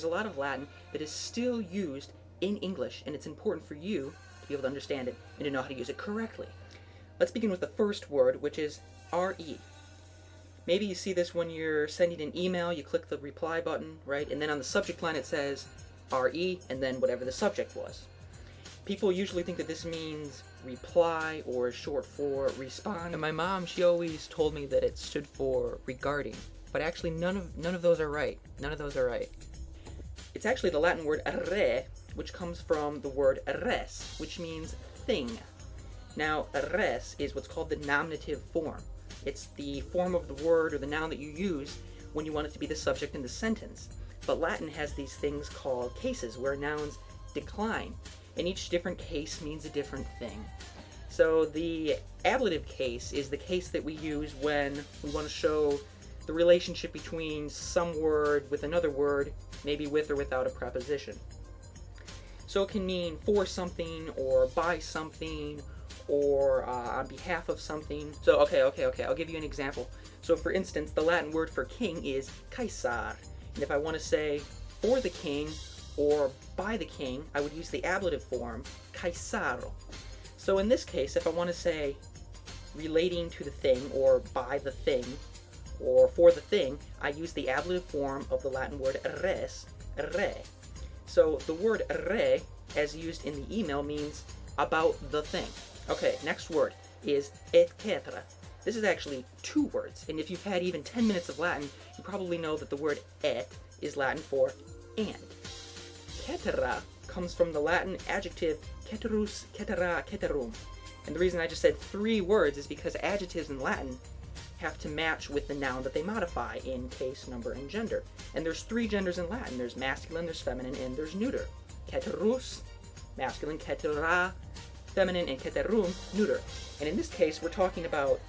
There's a lot of Latin that is still used in English, and it's important for you to be able to understand it and to know how to use it correctly. Let's begin with the first word, which is re. Maybe you see this when you're sending an email, you click the reply button, right? And then on the subject line it says re, and then whatever the subject was. People usually think that this means reply or is short for respond. And my mom, she always told me that it stood for regarding, but actually none of those are right. None of those are right. It's actually the Latin word re, which comes from the word res, which means thing. Now, res is what's called the nominative form. It's the form of the word or the noun that you use when you want it to be the subject in the sentence. But Latin has these things called cases, where nouns decline, and each different case means a different thing. So the ablative case is the case that we use when we want to show the relationship between some word with another word, maybe with or without a preposition. So it can mean for something, or by something, or on behalf of something. So, okay, I'll give you an example. So for instance, the Latin word for king is Caesar. And if I want to say for the king or by the king, I would use the ablative form, Caesaro. So in this case, if I want to say relating to the thing, or by the thing, or for the thing, I use the ablative form of the Latin word res, re. So the word re, as used in the email, means about the thing. Okay, next word is et cetera. This is actually two words, and if you've had even 10 minutes of Latin, you probably know that the word et is Latin for and. Cetera comes from the Latin adjective ceterus, cetera, ceterum. And the reason I just said three words is because adjectives in Latin have to match with the noun that they modify in case, number, and gender. And there's three genders in Latin. There's masculine, there's feminine, and there's neuter. Ceterus, masculine, cetera, feminine, and ceterum, neuter. And in this case, we're talking about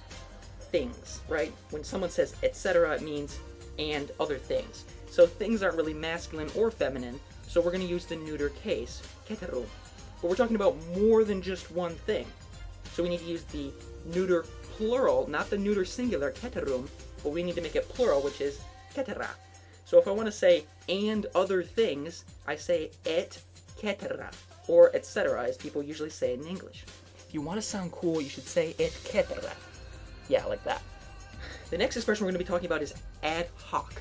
things, right? When someone says etc., it means and other things. So things aren't really masculine or feminine, so we're going to use the neuter case, ceterum. But we're talking about more than just one thing. So we need to use the neuter plural, not the neuter singular, ceterum, but we need to make it plural, which is cetera. So if I want to say and other things, I say et cetera, or etc., as people usually say it in English. If you want to sound cool, you should say et cetera. Yeah, like that. The next expression we're going to be talking about is ad hoc.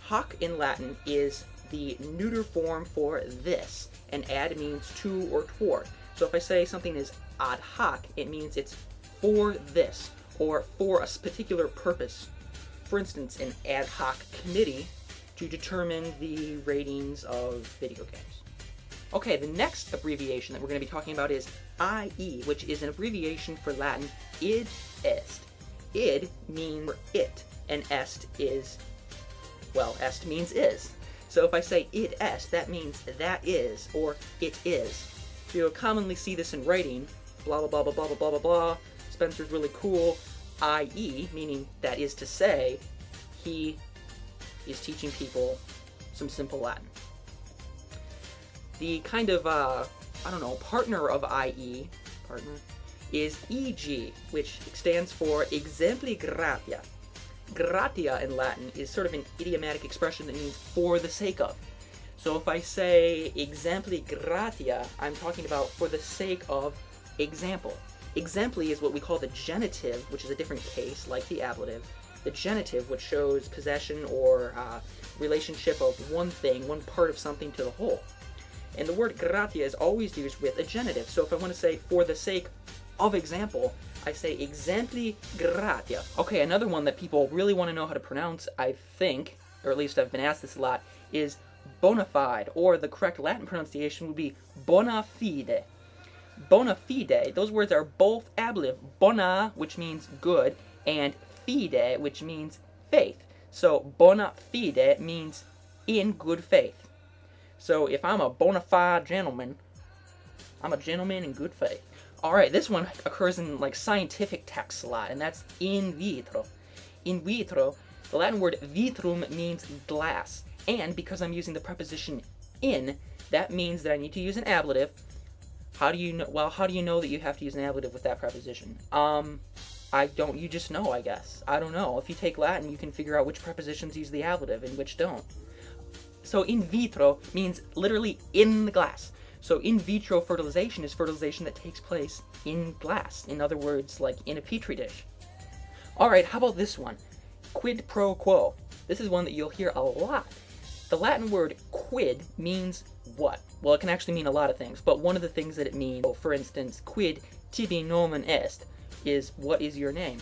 Hoc in Latin is the neuter form for this, and ad means to or toward. So if I say something is ad hoc, it means it's for this, or for a particular purpose. For instance, an ad hoc committee to determine the ratings of video games. Okay, the next abbreviation that we're going to be talking about is IE, which is an abbreviation for Latin id est. Id means it, and est is, well, est means is. So if I say id est, that means that is, or it is. So you'll commonly see this in writing, blah blah blah blah blah blah blah blah. Spencer's really cool. I.e., meaning that is to say, he is teaching people some simple Latin. The kind of, partner of I.e., is E.g., which stands for exempli gratia. Gratia in Latin is sort of an idiomatic expression that means for the sake of. So if I say exempli gratia, I'm talking about for the sake of example. Exempli is what we call the genitive, which is a different case, like the ablative. The genitive, which shows possession or relationship of one thing, one part of something to the whole. And the word gratia is always used with a genitive. So if I want to say for the sake of example, I say exempli gratia. Okay, another one that people really want to know how to pronounce, I think, or at least I've been asked this a lot, is bona fide, or the correct Latin pronunciation would be bona fide. Bona fide, those words are both ablative. Bona, which means good, and fide, which means faith. So bona fide means in good faith. So if I'm a bona fide gentleman, I'm a gentleman in good faith. Alright, this one occurs in like scientific texts a lot, and that's in vitro. In vitro, the Latin word vitrum means glass, and because I'm using the preposition in, that means that I need to use an ablative. How do you know? Well, how do you know that you have to use an ablative with that preposition? You just know, I guess. I don't know. If you take Latin, you can figure out which prepositions use the ablative and which don't. So in vitro means literally in the glass. So in vitro fertilization is fertilization that takes place in glass. In other words, like in a petri dish. All right, how about this one? Quid pro quo. This is one that you'll hear a lot. The Latin word quid means what? Well, it can actually mean a lot of things, but one of the things that it means, for instance, quid tibi nomen est, is what is your name?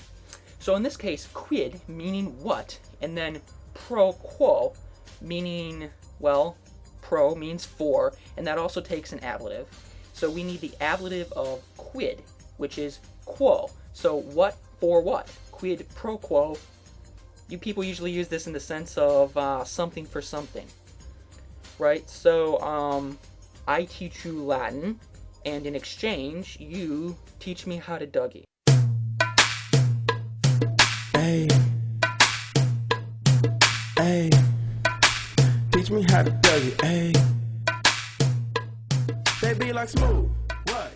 So in this case, quid meaning what, and then pro quo meaning, well, pro means for, and that also takes an ablative. So we need the ablative of quid, which is quo. So what for what? Quid pro quo. You people usually use this in the sense of something for something, right? So I teach you Latin, and in exchange, you teach me how to Dougie. Hey, hey, teach me how to Dougie, hey. They be like Smooth, what?